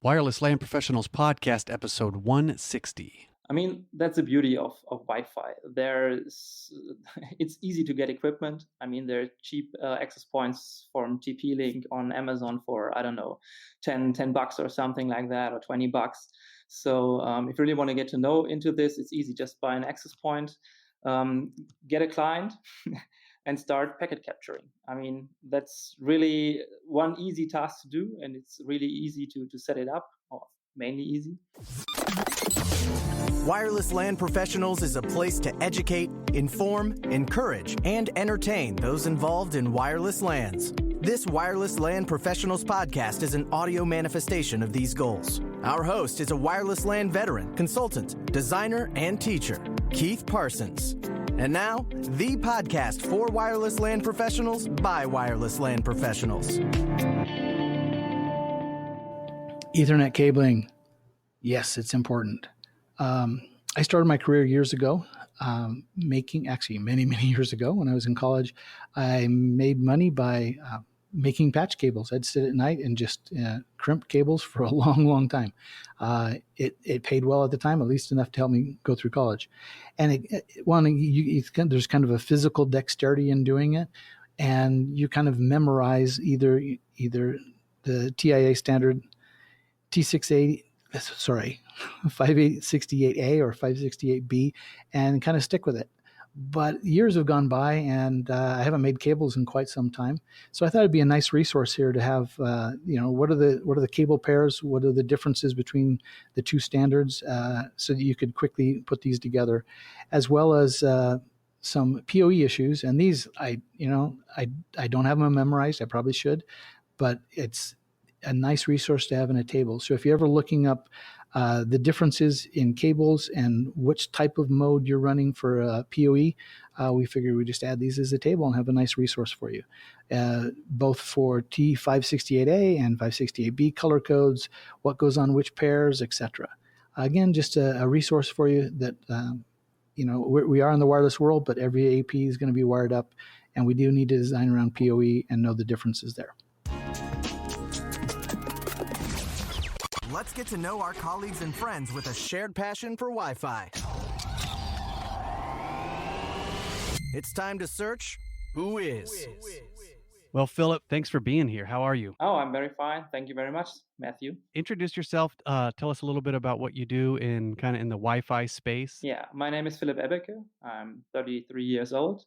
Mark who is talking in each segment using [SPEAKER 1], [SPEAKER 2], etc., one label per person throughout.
[SPEAKER 1] Wireless LAN Professionals Podcast, episode 160.
[SPEAKER 2] I mean, that's the beauty of Wi-Fi. It's easy to get equipment. I mean, there are cheap access points from TP-Link on Amazon for, I don't know, $10 or something like that, or $20. So if you really want to get to know into this, it's easy. Just buy an access point, get a client, and start packet capturing. I mean, that's really one easy task to do, and it's really easy to set it up, or mainly easy.
[SPEAKER 3] Wireless LAN Professionals is a place to educate, inform, encourage, and entertain those involved in wireless LANs. This Wireless LAN Professionals podcast is an audio manifestation of these goals. Our host is a wireless LAN veteran, consultant, designer, and teacher, Keith Parsons. And now, the podcast for wireless LAN professionals by wireless LAN professionals.
[SPEAKER 4] Ethernet cabling. Yes, it's important. I started my career years ago, many years ago when I was in college. I made money by making patch cables. I'd sit at night and just crimp cables for a long time. It paid well at the time, at least enough to help me go through college. And there's kind of a physical dexterity in doing it, and you kind of memorize either the TIA standard T680. 5868A or 568B, and kind of stick with it. But years have gone by, and I haven't made cables in quite some time. So I thought it'd be a nice resource here to have. What are the cable pairs? What are the differences between the two standards, so that you could quickly put these together, as well as some PoE issues. And these, I don't have them memorized. I probably should, but it's a nice resource to have in a table. So if you're ever looking up the differences in cables and which type of mode you're running for PoE, we figured we'd just add these as a table and have a nice resource for you, both for T568A and 568B color codes, what goes on which pairs, etc. Again, just a resource for you that, we are in the wireless world, but every AP is going to be wired up, and we do need to design around PoE and know the differences there.
[SPEAKER 3] Let's get to know our colleagues and friends with a shared passion for Wi-Fi. It's time to search Who Is.
[SPEAKER 1] Well, Philip, thanks for being here. How are you?
[SPEAKER 2] Oh, I'm very fine. Thank you very much, Matthew.
[SPEAKER 1] Introduce yourself. Tell us a little bit about what you do in the Wi-Fi space.
[SPEAKER 2] Yeah, my name is Philipp Ebbecke. I'm 33 years old.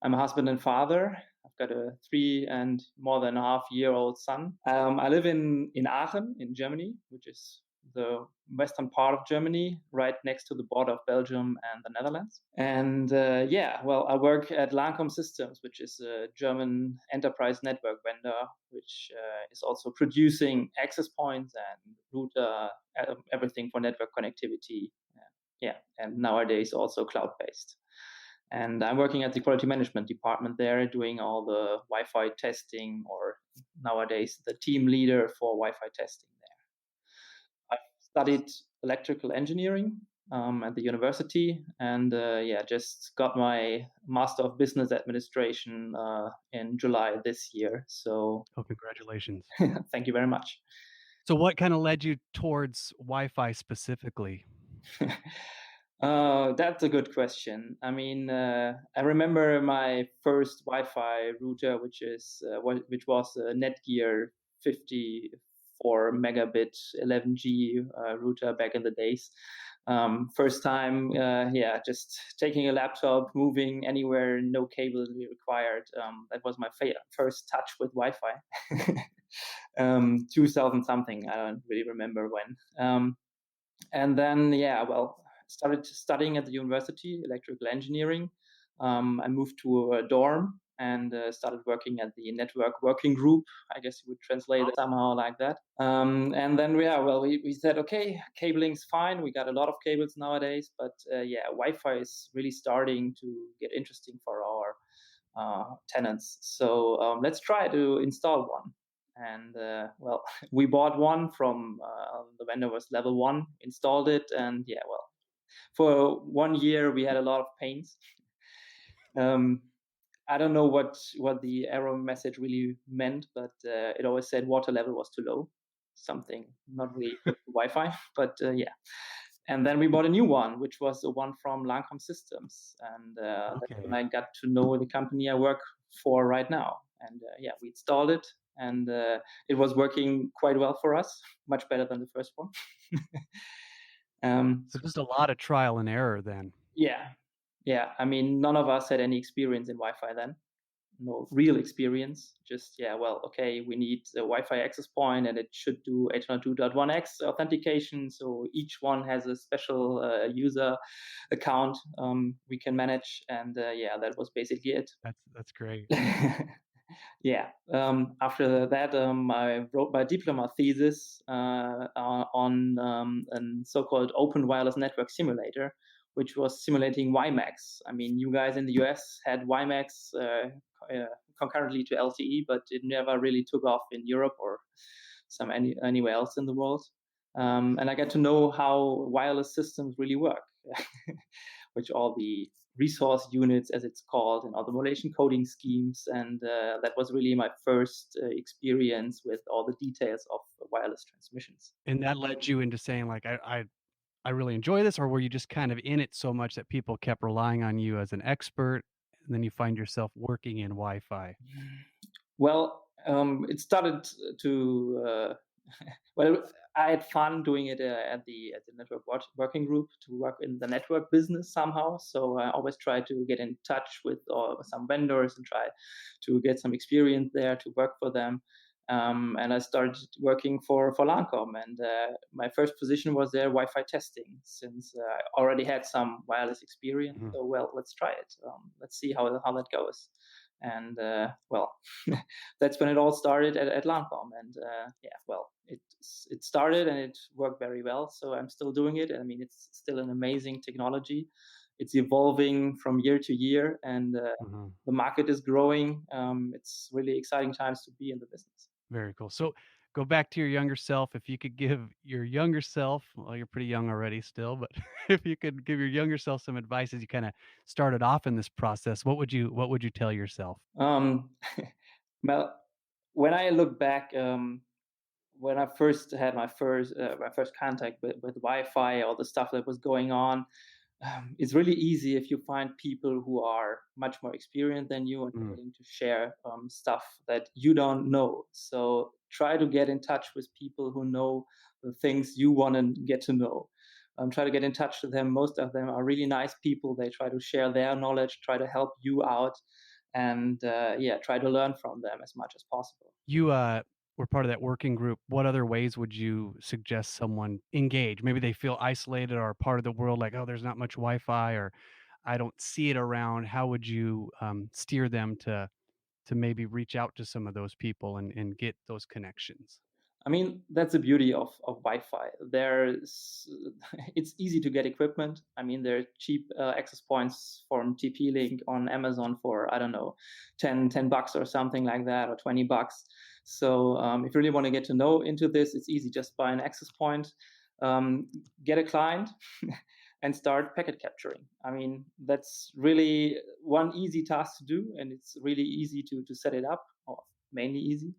[SPEAKER 2] I'm a husband and father. I've got a 3 and more than a half-year-old son. I live in Aachen, in Germany, which is the western part of Germany, right next to the border of Belgium and the Netherlands. And I work at Lancom Systems, which is a German enterprise network vendor, which is also producing access points and router, everything for network connectivity. And nowadays also cloud-based. And I'm working at the quality management department there, doing all the Wi-Fi testing, or nowadays the team leader for Wi-Fi testing there. I studied electrical engineering at the university, and just got my Master of Business Administration in July this year. So,
[SPEAKER 1] congratulations.
[SPEAKER 2] Thank you very much.
[SPEAKER 1] So what kind of led you towards Wi-Fi specifically?
[SPEAKER 2] That's a good question. I mean, I remember my first Wi-Fi router, which was a Netgear 54 megabit 11G router back in the days. First time, just taking a laptop, moving anywhere, no cable required. That was my first touch with Wi-Fi. 2000 something, I don't really remember when. And then, started studying at the university, electrical engineering. I moved to a dorm and started working at the network working group. I guess you would translate it somehow like that. And then, we said, okay, cabling's fine. We got a lot of cables nowadays, but Wi-Fi is really starting to get interesting for our tenants. So let's try to install one. And we bought one from the vendor was Level 1, installed it, and for 1 year we had a lot of pains. I don't know what the error message really meant, but it always said water level was too low. something not really equipped for Wi-Fi, but yeah. And then we bought a new one, which was the one from Lancome Systems, and that's when
[SPEAKER 1] Okay.
[SPEAKER 2] I got to know the company I work for right now. And yeah, we installed it, and it was working quite well for us, much better than the first one.
[SPEAKER 1] So just a lot of trial and error then.
[SPEAKER 2] Yeah, yeah. I mean, none of us had any experience in Wi-Fi then. No real experience. Just yeah, well, okay, we need a Wi-Fi access point, and it should do 802.1x authentication. So each one has a special user account we can manage, and yeah, that was basically it.
[SPEAKER 1] That's great.
[SPEAKER 2] Yeah. After that, I wrote my diploma thesis on a so-called open wireless network simulator, which was simulating WiMAX. I mean, you guys in the US had WiMAX concurrently to LTE, but it never really took off in Europe or anywhere else in the world. And I got to know how wireless systems really work, which all the resource units, as it's called, and all the modulation coding schemes. And that was really my first experience with all the details of wireless transmissions.
[SPEAKER 1] And that led you into saying like, I really enjoy this, or were you just kind of in it so much that people kept relying on you as an expert, and then you find yourself working in Wi-Fi?
[SPEAKER 2] Well, it started to well, I had fun doing it at the network working group to work in the network business somehow. So I always try to get in touch with some vendors and try to get some experience there to work for them. And I started working for Lancome, and my first position was there Wi-Fi testing, since I already had some wireless experience.
[SPEAKER 1] Mhm.
[SPEAKER 2] So well, let's try it. Let's see how that goes. And well, that's when it all started at Lancome. And yeah, well, it started and it worked very well. So I'm still doing it. I mean, it's still an amazing technology. It's evolving from year to year, and
[SPEAKER 1] Mhm.
[SPEAKER 2] the market is growing. It's really exciting times to be in the business.
[SPEAKER 1] Very cool. So go back to your younger self. If you could give your younger self, well, you're pretty young already still, but if you could give your younger self some advice as you kind of started off in this process, what would you tell yourself?
[SPEAKER 2] Um, well, when I look back, when I first had my first contact with Wi-Fi, all the stuff that was going on, it's really easy if you find people who are much more experienced than you and
[SPEAKER 1] Mm.
[SPEAKER 2] willing to share stuff that you don't know. So try to get in touch with people who know the things you want to get to know. Try to get in touch with them. Most of them are really nice people. They try to share their knowledge, try to help you out, and yeah, try to learn from them as much as possible.
[SPEAKER 1] You were part of that working group. What other ways would you suggest someone engage? Maybe they feel isolated or part of the world, like, oh, there's not much Wi-Fi, or I don't see it around. How would you steer them to maybe reach out to some of those people and get those connections?
[SPEAKER 2] I mean, that's the beauty of Wi-Fi. There's, it's easy to get equipment. I mean, there are cheap access points from TP-Link on Amazon for, I don't know, $10 or something like that, or $20. So if you really want to get to know into this, it's easy. Just buy an access point, get a client, and start packet capturing. I mean, that's really one easy task to do, and it's really easy to set it up, or mainly easy.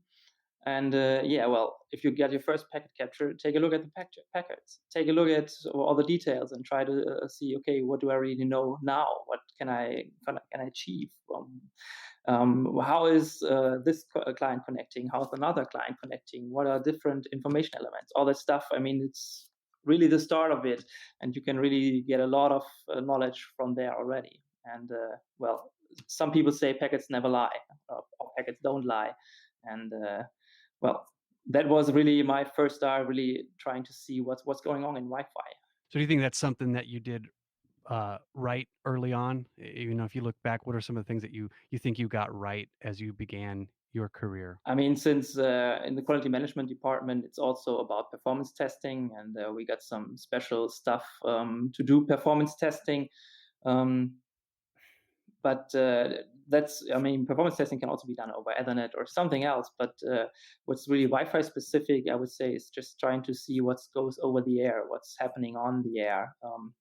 [SPEAKER 2] And yeah, well, if you get your first packet capture, take a look at the packets, take a look at all the details, and try to see, okay, what do I really know now? What can I achieve? How is this client connecting? How's another client connecting? What are different information elements? All that stuff. I mean, it's really the start of it, and you can really get a lot of knowledge from there already. And well, some people say packets never lie, or packets don't lie, and well, that was really my first start, really trying to see what's going on in Wi-Fi.
[SPEAKER 1] So do you think that's something that you did right early on? If you look back, what are some of the things that you think you got right as you began your career?
[SPEAKER 2] I mean, since in the quality management department, it's also about performance testing, and we got some special stuff to do performance testing. Um, but that's, I mean, performance testing can also be done over Ethernet or something else. But what's really Wi-Fi specific, I would say, is just trying to see what goes over the air, what's happening on the air.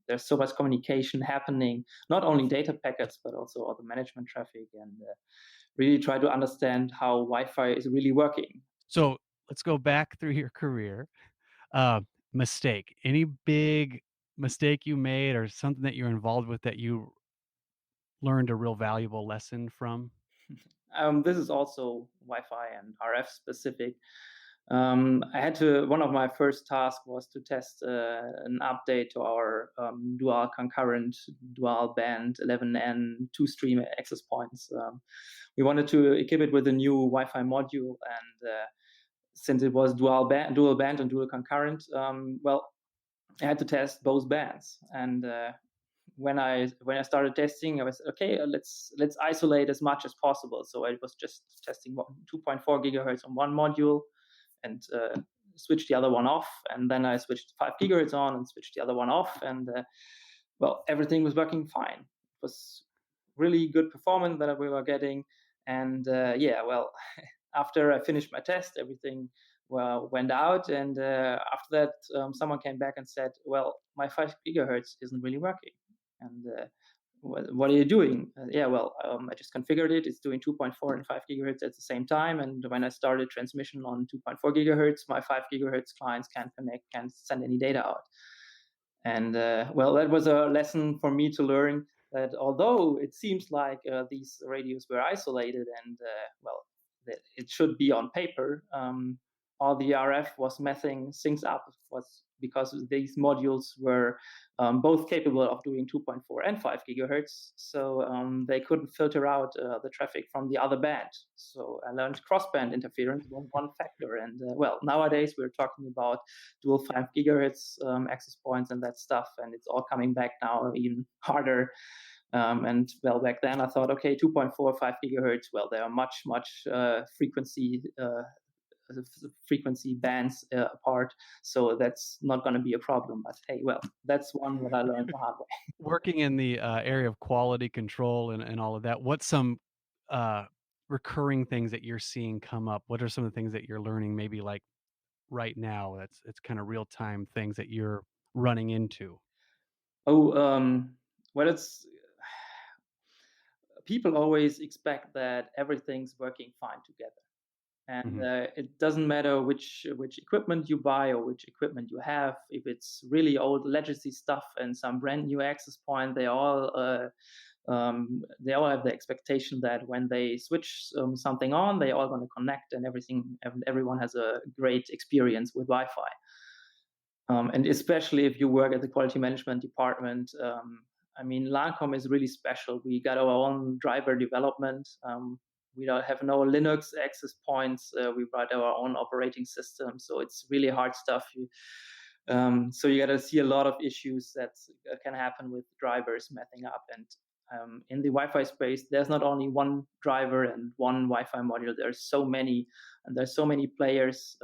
[SPEAKER 2] There's so much communication happening, not only data packets, but also all the management traffic, and really try to understand how Wi-Fi is really working.
[SPEAKER 1] So let's go back through your career. Uh, Mistake. Any big mistake you made or something that you're involved with that you learned a real valuable lesson from?
[SPEAKER 2] This is also Wi-Fi and RF specific. One of my first tasks was to test an update to our dual concurrent, dual band 11N two stream access points. We wanted to equip it with a new Wi-Fi module, and since it was dual band and dual concurrent, I had to test both bands. And when I started testing, I was okay. Let's isolate as much as possible. So I was just testing 2.4 gigahertz on one module, and switched the other one off. And then I switched 5 gigahertz on and switched the other one off. And everything was working fine. It was really good performance that we were getting. And after I finished my test, everything went out. And after that, someone came back and said, "Well, my 5 gigahertz isn't really working." And what are you doing? I just configured it. It's doing 2.4 and 5 gigahertz at the same time. And when I started transmission on 2.4 gigahertz, my 5 gigahertz clients can't connect, can't send any data out. And that was a lesson for me to learn that although it seems like these radios were isolated and that it should be on paper, all the RF was messing things up was because these modules were both capable of doing 2.4 and 5 gigahertz. So they couldn't filter out the traffic from the other band. So I learned crossband interference was one factor. And nowadays we're talking about dual 5 gigahertz access points and that stuff. And it's all coming back now even harder. Back then I thought, okay, 2.4, 5 gigahertz. Well, there are much frequency bands apart, so that's not going to be a problem. But hey, that's one that I learned the hard way.
[SPEAKER 1] Working in the area of quality control and all of that, what's some recurring things that you're seeing come up? What are some of the things that you're learning maybe like right now? It's kind of real time things that you're running into.
[SPEAKER 2] It's people always expect that everything's working fine together. And it doesn't matter which equipment you buy or which equipment you have. If it's really old legacy stuff and some brand new access point, they all have the expectation that when they switch something on, they all going to connect and everyone has a great experience with Wi-Fi. And especially if you work at the quality management department, Lancome is really special. We got our own driver development. We don't have no Linux access points. We write our own operating system, so it's really hard stuff. So you got to see a lot of issues that can happen with drivers messing up. And in the Wi-Fi space, there's not only one driver and one Wi-Fi module. There's so many, and there's so many players.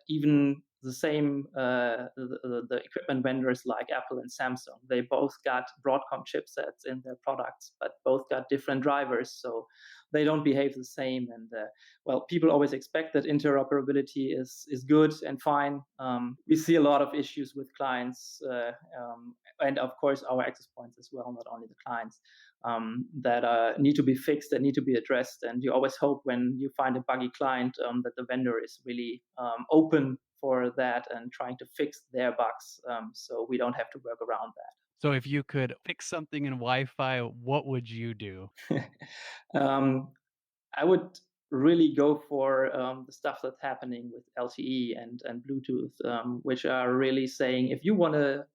[SPEAKER 2] Even the same the equipment vendors like Apple and Samsung, they both got Broadcom chipsets in their products, but both got different drivers, so they don't behave the same. And people always expect that interoperability is good and fine. We see a lot of issues with clients, and of course our access points as well, not only the clients, that need to be fixed, that need to be addressed. And you always hope when you find a buggy client that the vendor is really open for that and trying to fix their bugs, so we don't have to work around that.
[SPEAKER 1] So if you could fix something in Wi-Fi, what would you do?
[SPEAKER 2] I would really go for the stuff that's happening with LTE and Bluetooth, which are really saying if you want to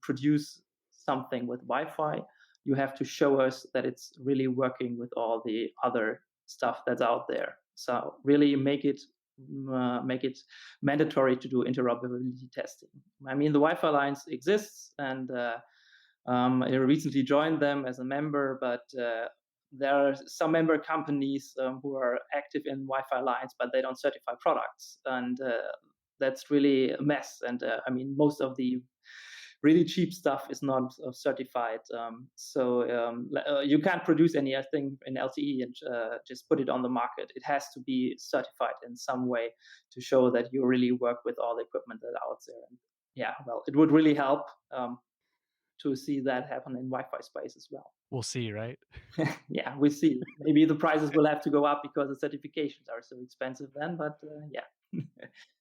[SPEAKER 2] produce something with Wi-Fi, you have to show us that it's really working with all the other stuff that's out there. So really make it mandatory to do interoperability testing. The Wi-Fi Alliance exists, and I recently joined them as a member, but there are some member companies who are active in Wi-Fi Alliance, but they don't certify products, and that's really a mess. And most of the really cheap stuff is not certified, so you can't produce anything in LTE and just put it on the market. It has to be certified in some way to show that you really work with all the equipment that's out there. And it would really help. to see that happen in Wi-Fi space as well.
[SPEAKER 1] We'll see, right?
[SPEAKER 2] Yeah, we see. Maybe the prices will have to go up because the certifications are so expensive then, but yeah,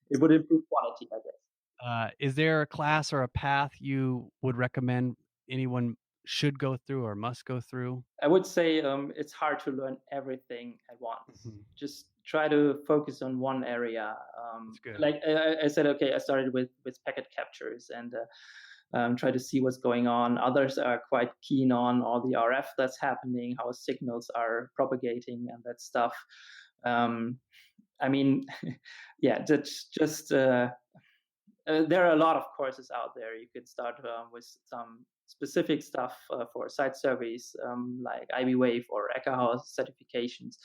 [SPEAKER 2] it would improve quality, I guess.
[SPEAKER 1] Is there a class or a path you would recommend anyone should go through or must go through?
[SPEAKER 2] I would say it's hard to learn everything at once.
[SPEAKER 1] Mhm.
[SPEAKER 2] Just try to focus on one area.
[SPEAKER 1] That's good.
[SPEAKER 2] Like I said, okay, I started with packet captures and try to see what's going on. Others are quite keen on all the RF that's happening, how signals are propagating, and that stuff. I mean, yeah, that's just. There are a lot of courses out there. You could start with some specific stuff for site surveys like IB-Wave or Ekahau certifications.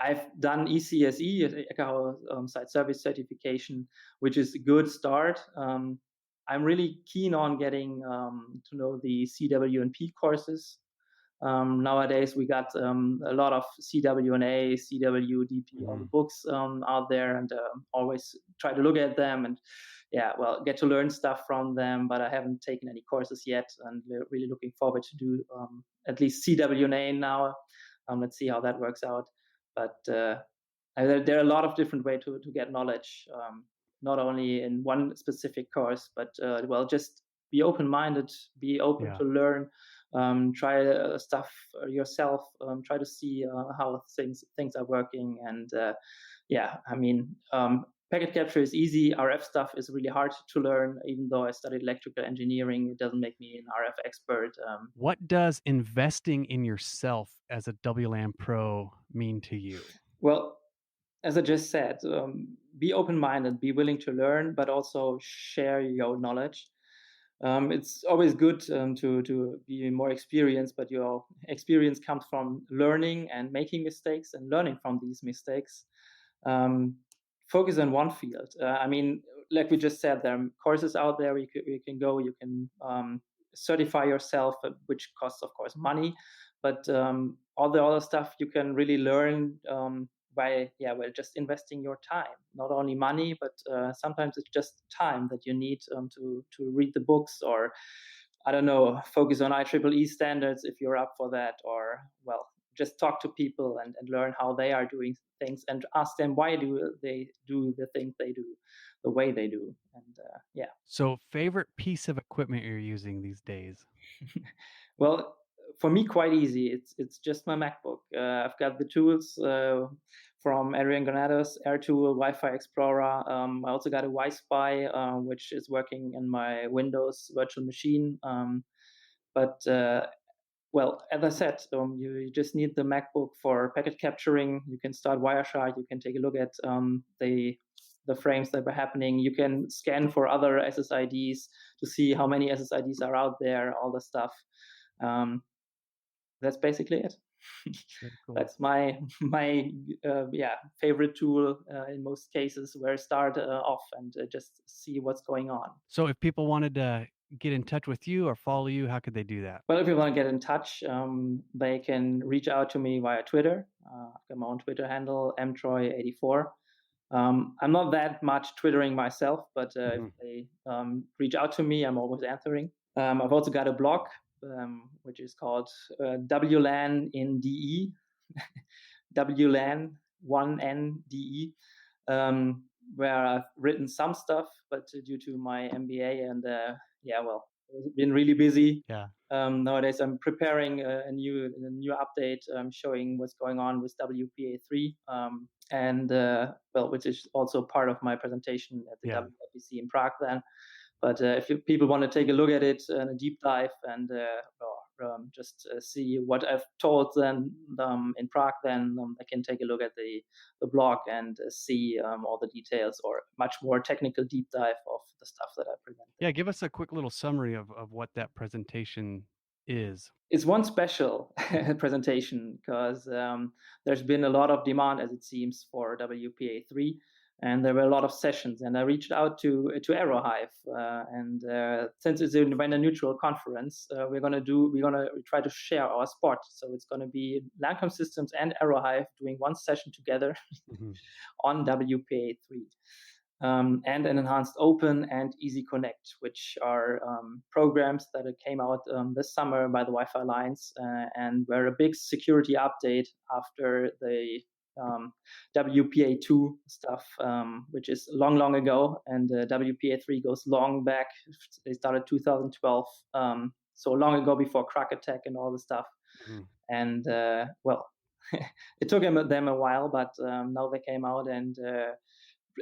[SPEAKER 2] I've done ECSE, Ekahau Site Service Certification, which is a good start. I'm really keen on getting to know the CW&P courses. Nowadays, we got a lot of CWNA, CWDP, all the books out there, and always try to look at them and, yeah, well, get to learn stuff from them. But I haven't taken any courses yet, and we're really looking forward to do at least CWNA now. Let's see how that works out. But there are a lot of different ways to get knowledge, not only in one specific course, but well, just be open-minded, be open
[SPEAKER 1] Yeah.
[SPEAKER 2] to learn, try stuff yourself, try to see how things are working. And yeah, I mean, packet capture is easy. RF stuff is really hard to learn. Even though I studied electrical engineering, it doesn't make me an RF expert.
[SPEAKER 1] What does investing in yourself as a WLAN pro mean to you?
[SPEAKER 2] Well, as I just said, be open-minded, be willing to learn, but also share your knowledge. It's always good to be more experienced, but your experience comes from learning and making mistakes and learning from these mistakes. Focus on one field. I mean, like we just said, there are courses out there you can go. You can certify yourself, which costs, of course, money. But all the other stuff you can really learn by just investing your time. Not only money, but sometimes it's just time that you need to read the books, or I don't know, focus on IEEE standards if you're up for that, or well, just talk to people and learn how they are doing things and ask them why do they do the things they do the way they do. And yeah.
[SPEAKER 1] So, favorite piece of equipment you're using these days?
[SPEAKER 2] Well, for me, quite easy. It's just my MacBook. I've got the tools from Adrian Granados, AirTool, Wi-Fi Explorer. I also got a Wi-Spy, which is working in my Windows virtual machine. But well, as I said, you just need the MacBook for packet capturing. You can start Wireshark. You can take a look at the frames that were happening. You can scan for other SSIDs to see how many SSIDs are out there, all the stuff. That's basically it.
[SPEAKER 1] Cool.
[SPEAKER 2] That's my favorite tool in most cases, where I start off and just see what's going on.
[SPEAKER 1] So, if people wanted to get in touch with you or follow you, how could they do that?
[SPEAKER 2] Well, if you want to get in touch, they can reach out to me via Twitter. I've got my own Twitter handle, mtroy84. I'm not that much Twittering myself, but if they reach out to me, I'm always answering. I've also got a blog, which is called WLAN in DE, WLAN 1NDE, where I've written some stuff, but due to my MBA and I've been really busy.
[SPEAKER 1] Yeah.
[SPEAKER 2] Nowadays, I'm preparing a new update showing what's going on with WPA3, which is also part of my presentation at the WWDC in Prague then. But if people want to take a look at it in a deep dive and just see what I've told them in Prague, then I can take a look at the blog and see all the details, or much more technical deep dive of the stuff that I presented.
[SPEAKER 1] Yeah, give us a quick little summary of what that presentation is.
[SPEAKER 2] It's one special presentation because there's been a lot of demand, as it seems, for WPA3. And there were a lot of sessions, and I reached out to Aerohive, and since it's a vendor neutral conference, we're gonna try to share our spot. So it's gonna be Lancome Systems and Aerohive doing one session together on WPA3. and an enhanced Open and Easy Connect, which are programs that came out this summer by the Wi-Fi Alliance and were a big security update after the WPA2 stuff, which is long, long ago, and WPA3 goes long back. They started 2012, so long ago before Crack Attack and all the stuff. Mm-hmm. And well, it took them a while, but now they came out and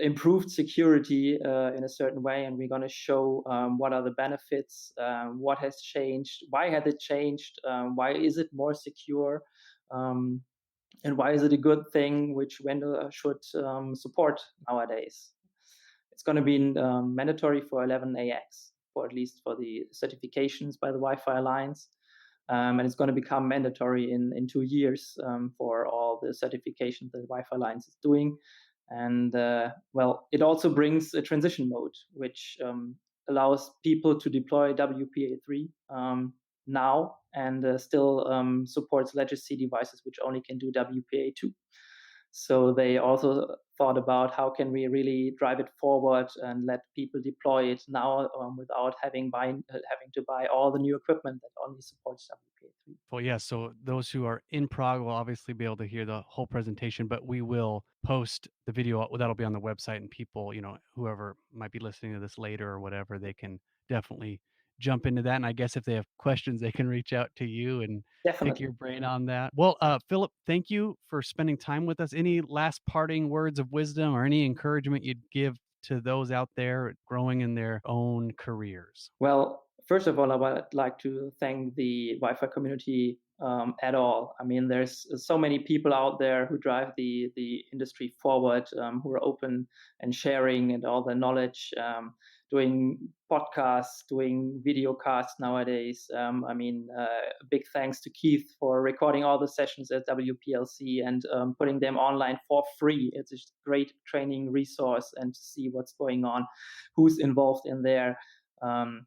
[SPEAKER 2] improved security in a certain way, and we're going to show what are the benefits, what has changed, why has it changed, why is it more secure, and why is it a good thing which vendor should support nowadays. It's going to be mandatory for 11AX, or at least for the certifications by the Wi-Fi Alliance. And it's going to become mandatory in 2 years for all the certifications that the Wi-Fi Alliance is doing. And well, it also brings a transition mode, which allows people to deploy WPA3 now and still supports legacy devices which only can do WPA2. So they also thought about how can we really drive it forward and let people deploy it now without having to buy all the new equipment that only supports WPA3.
[SPEAKER 1] Well, yeah, so those who are in Prague will obviously be able to hear the whole presentation, but we will post the video that'll be on the website, and people, whoever might be listening to this later or whatever, they can definitely jump into that. And I guess if they have questions, they can reach out to you and pick your brain on that. Well, Philip, thank you for spending time with us. Any last parting words of wisdom or any encouragement you'd give to those out there growing in their own careers?
[SPEAKER 2] Well, first of all, I would like to thank the Wi-Fi community at all. I mean, there's so many people out there who drive the industry forward, who are open and sharing and all the knowledge, doing podcasts, doing video casts nowadays. I mean, big thanks to Keith for recording all the sessions at WPLC and putting them online for free. It's a great training resource, and to see what's going on, who's involved in there. I'd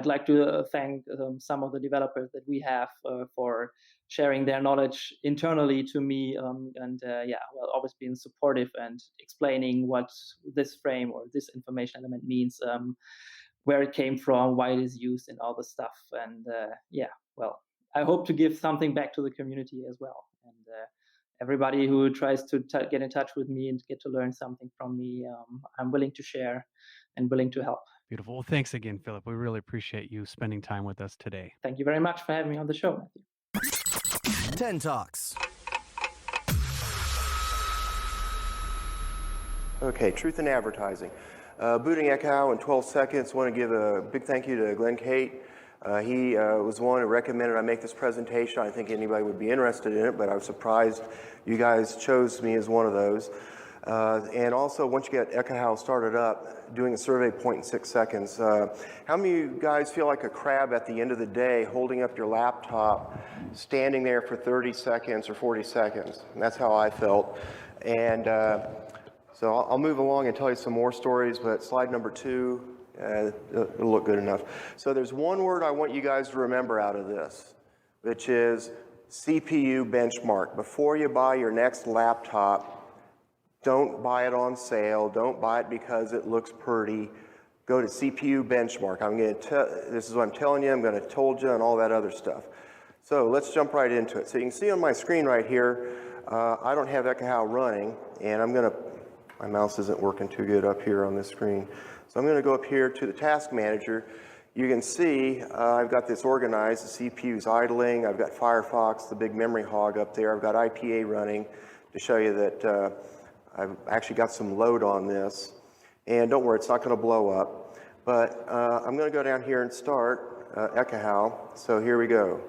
[SPEAKER 2] like to thank some of the developers that we have for sharing their knowledge internally to me, always being supportive and explaining what this frame or this information element means, where it came from, why it is used, and all the stuff. And I hope to give something back to the community as well. And everybody who tries to get in touch with me and get to learn something from me, I'm willing to share and willing to help.
[SPEAKER 1] Beautiful. Well, thanks again, Philip. We really appreciate you spending time with us today.
[SPEAKER 2] Thank you very much for having me on the show, Matthew.
[SPEAKER 3] 10 Talks.
[SPEAKER 5] Okay, truth in advertising. Booting Ekahau in 12 seconds. Want to give a big thank you to Glenn Cate. He was the one who recommended I make this presentation. I think anybody would be interested in it, but I was surprised you guys chose me as one of those. And also, once you get Ekahau started up, doing a survey point in 6 seconds. How many of you guys feel like a crab at the end of the day, holding up your laptop, standing there for 30 seconds or 40 seconds? And that's how I felt. And so I'll move along and tell you some more stories, but slide number 2, it'll look good enough. So there's one word I want you guys to remember out of this, which is CPU benchmark. Before you buy your next laptop, don't buy it on sale. Don't buy it because it looks pretty. Go to CPU benchmark. This is what I'm telling you. I'm going to told you and all that other stuff. So let's jump right into it. So you can see on my screen right here, I don't have Ekahau running, and my mouse isn't working too good up here on this screen. So I'm going to go up here to the task manager. You can see I've got this organized. The CPU's idling. I've got Firefox, the big memory hog up there. I've got IPA running to show you that I've actually got some load on this. And don't worry, it's not going to blow up. But I'm going to go down here and start Ekahau. So here we go.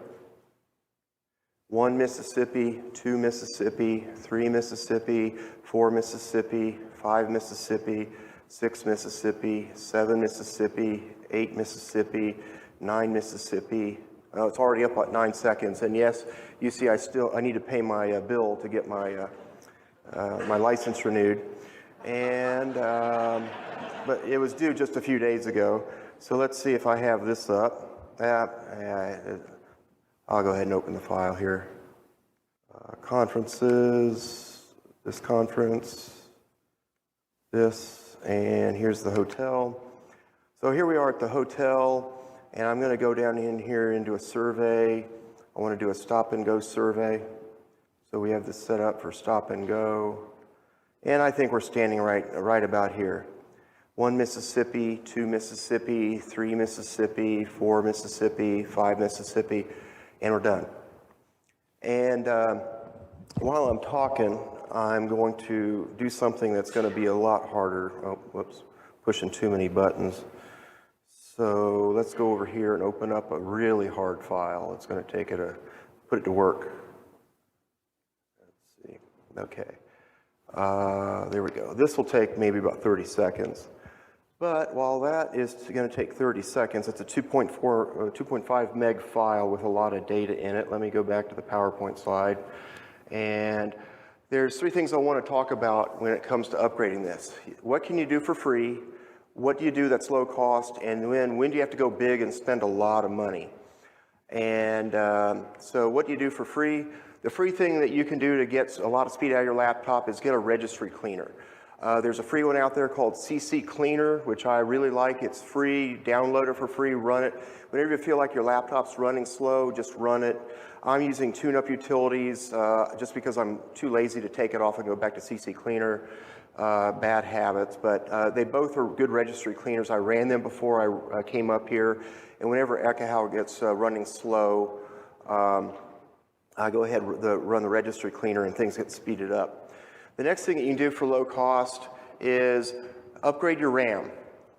[SPEAKER 5] 1 Mississippi, 2 Mississippi, 3 Mississippi, 4 Mississippi, 5 Mississippi, 6 Mississippi, 7 Mississippi, 8 Mississippi, 9 Mississippi. It's already up at 9 seconds. And yes, you see I need to pay my bill to get my my license renewed, and but it was due just a few days ago. So let's see if I have this up. I'll go ahead and open the file here. Conferences, this conference, this, and here's the hotel. So here we are at the hotel, and I'm going to go down in here and do a survey. I want to do a stop and go survey. So we have this set up for stop and go. And I think we're standing right about here. 1 Mississippi, 2 Mississippi, 3 Mississippi, 4 Mississippi, 5 Mississippi, and we're done. And while I'm talking, I'm going to do something that's going to be a lot harder. Oh, whoops, pushing too many buttons. So let's go over here and open up a really hard file. It's going to take it put it to work. Let's see. Okay. There we go. This will take maybe about 30 seconds. But while that is going to take 30 seconds, it's a 2.5 meg file with a lot of data in it. Let me go back to the PowerPoint slide. And there's 3 things I want to talk about when it comes to upgrading this. What can you do for free? What do you do that's low cost? And when do you have to go big and spend a lot of money? And so what do you do for free? The free thing that you can do to get a lot of speed out of your laptop is get a registry cleaner. There's a free one out there called CC Cleaner, which I really like. It's free. Download it for free. Run it. Whenever you feel like your laptop's running slow, just run it. I'm using tune-up utilities just because I'm too lazy to take it off and go back to CC Cleaner. Bad habits, but they both are good registry cleaners. I ran them before I came up here, and whenever Ekahau gets running slow, I go ahead and run the registry cleaner and things get speeded up. The next thing that you can do for low cost is upgrade your RAM.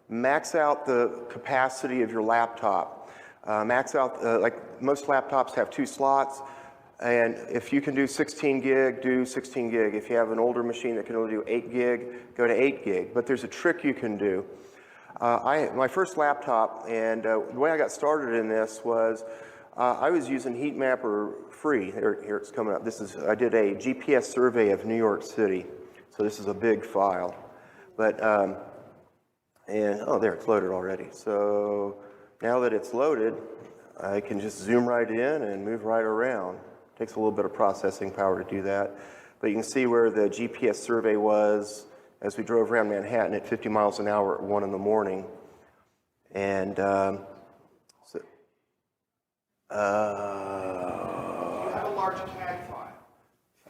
[SPEAKER 5] Max out the capacity of your laptop. Max out, like most laptops have 2 slots. And if you can do 16 gig, do 16 gig. If you have an older machine that can only do 8 gig, go to 8 gig. But there's a trick you can do. My first laptop, and the way I got started in this was I was using Heatmapper free. Here it's coming up. I did a GPS survey of New York City. So this is a big file. But, oh, there, it's loaded already. So now that it's loaded, I can just zoom right in and move right around. Takes a little bit of processing power to do that. But you can see where the GPS survey was as we drove around Manhattan at 50 miles an hour at 1 in the morning. And
[SPEAKER 6] Do you have a large CAD file?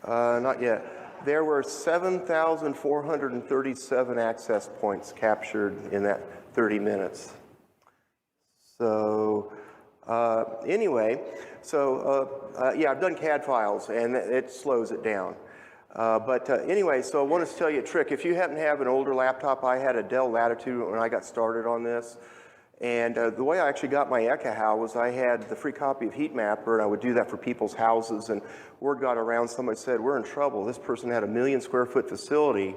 [SPEAKER 5] not yet. There were 7,437 access points captured in that 30 minutes. So anyway, yeah, I've done CAD files, and it slows it down. Anyway, so I wanted to tell you a trick. If you happen to have an older laptop, I had a Dell Latitude when I got started on this. And the way I actually got my Ekahau was I had the free copy of Heatmapper, and I would do that for people's houses. And word got around, somebody said, we're in trouble. This person had a 1 million square foot facility.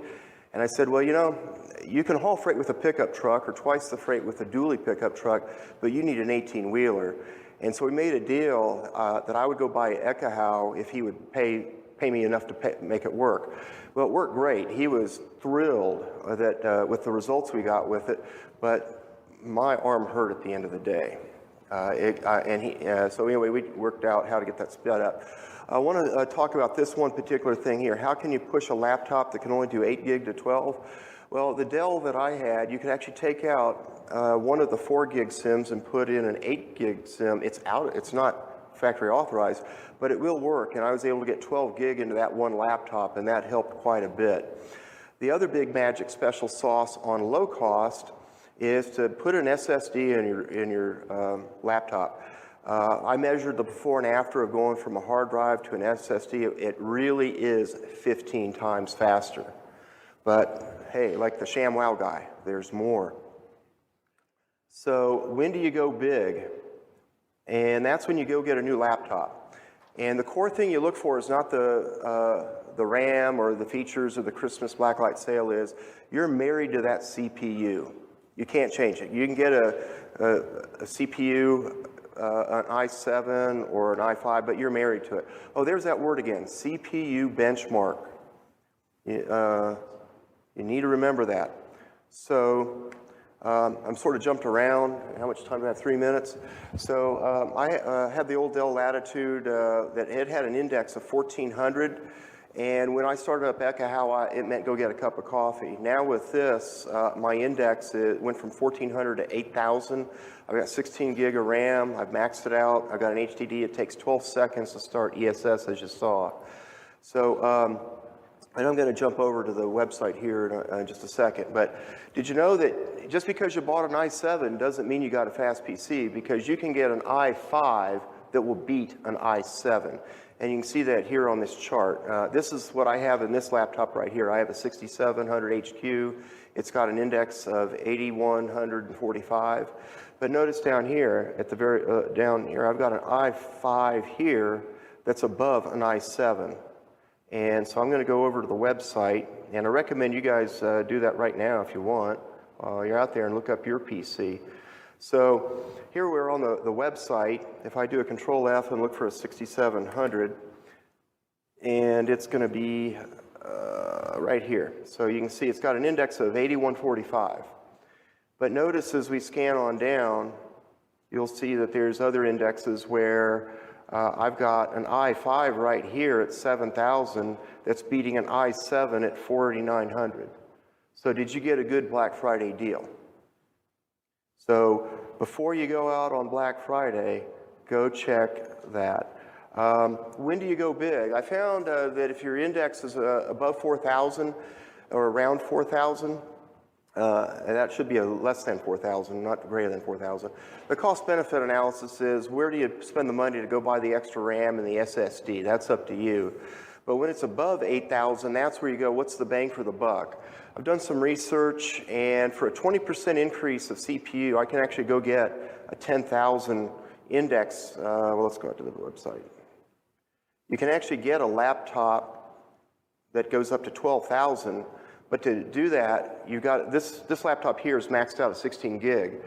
[SPEAKER 5] And I said, well, you know, you can haul freight with a pickup truck or twice the freight with a dually pickup truck, but you need an 18-wheeler. And so we made a deal that I would go buy Ekahau if he would pay me enough to make it work. Well, it worked great. He was thrilled that with the results we got with it, but my arm hurt at the end of the day. So anyway, we worked out how to get that sped up. I want to talk about this one particular thing here. How can you push a laptop that can only do 8 gig to 12? Well, the Dell that I had, you could actually take out one of the 4 gig SIMs and put in an 8 gig SIM. It's not factory authorized, but it will work. And I was able to get 12 gig into that one laptop, and that helped quite a bit. The other big magic special sauce on low cost is to put an SSD in your laptop. I measured the before and after of going from a hard drive to an SSD. It really is 15 times faster. But hey, like the ShamWow guy, there's more. So when do you go big? And that's when you go get a new laptop. And the core thing you look for is not the RAM or the features of the Christmas blacklight sale. Is you're married to that CPU. You can't change it. You can get a CPU, an i7 or an i5, but you're married to it. Oh, there's that word again, CPU benchmark. You need to remember that. So I'm sort of jumped around. How much time do I have? 3 minutes. So I had the old Dell Latitude that it had an index of 1400, And when I started up Ekahau, it meant go get a cup of coffee. Now with this, my index went from 1400 to 8000. I've got 16 gig of RAM. I've maxed it out. I've got an HDD. It takes 12 seconds to start ESS, as you saw. So and I'm going to jump over to the website here in just a second. But did you know that just because you bought an i7 doesn't mean you got a fast PC? Because you can get an i5 that will beat an i7. And you can see that here on this chart. This is what I have in this laptop right here. I have a 6700 HQ. It's got an index of 8145. But notice down here, at the very down here, I've got an i5 here that's above an i7. And so I'm going to go over to the website, and I recommend you guys do that right now if you want. You're out there and look up your PC. So here we're on the website. If I do a Control F and look for a 6700, and it's going to be right here. So you can see it's got an index of 8145. But notice as we scan on down, you'll see that there's other indexes where I've got an i5 right here at 7000 that's beating an i7 at 4900. So did you get a good Black Friday deal? So before you go out on Black Friday, go check that. When do you go big? I found that if your index is above 4,000 or around 4,000, and that should be a less than 4,000, not greater than 4,000. The cost-benefit analysis is where do you spend the money to go buy the extra RAM and the SSD? That's up to you. But when it's above 8,000, that's where you go, what's the bang for the buck? I've done some research, and for a 20% increase of CPU, I can actually go get a 10,000 index. Well, let's go out to the website. You can actually get a laptop that goes up to 12,000, but to do that, you got this laptop here is maxed out at 16 gig.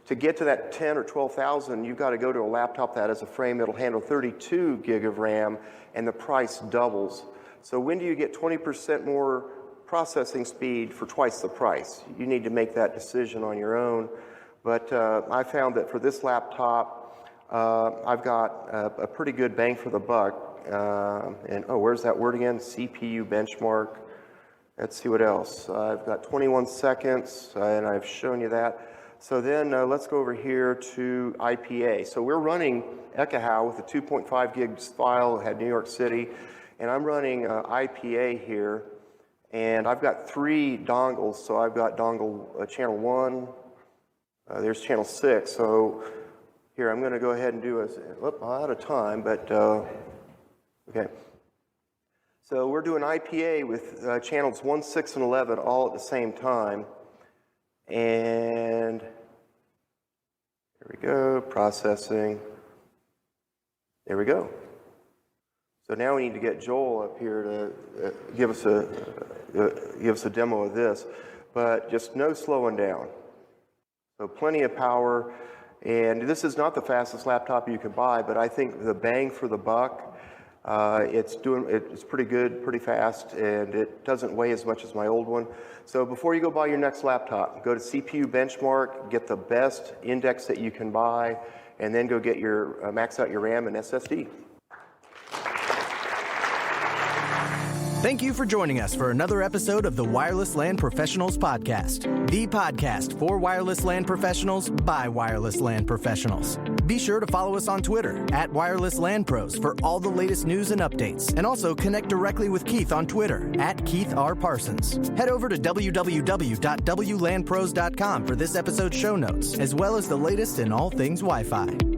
[SPEAKER 5] To get to that 10 or 12,000, you've got to go to a laptop that has a frame that'll handle 32 gig of RAM, and the price doubles. So when do you get 20% more processing speed for twice the price? You need to make that decision on your own. But I found that for this laptop, I've got a pretty good bang for the buck. And oh, where's that word again? CPU benchmark. Let's see what else. I've got 21 seconds, and I've shown you that. So then let's go over here to IPA. So we're running Ekahau with a 2.5 gig file at New York City, and I'm running IPA here, and I've got 3 dongles. So I've got dongle channel 1, there's channel 6. So here I'm going to go ahead and do I'm out of time, but okay. So we're doing IPA with channels 1, 6, and 11 all at the same time. And here we go, processing. There we go. So now we need to get Joel up here to give us a demo of this, but just no slowing down. So plenty of power, and this is not the fastest laptop you can buy, but I think the bang for the buck. It's pretty good, pretty fast, and it doesn't weigh as much as my old one. So before you go buy your next laptop, go to CPU Benchmark, get the best index that you can buy, and then go get your max out your RAM and SSD.
[SPEAKER 3] Thank you for joining us for another episode of the Wireless LAN Professionals Podcast, the podcast for wireless LAN professionals by wireless LAN professionals. Be sure to follow us on Twitter at Wireless LAN Pros for all the latest news and updates, and also connect directly with Keith on Twitter at Keith R. Parsons. Head over to www.wlanpros.com for this episode's show notes, as well as the latest in all things Wi-Fi.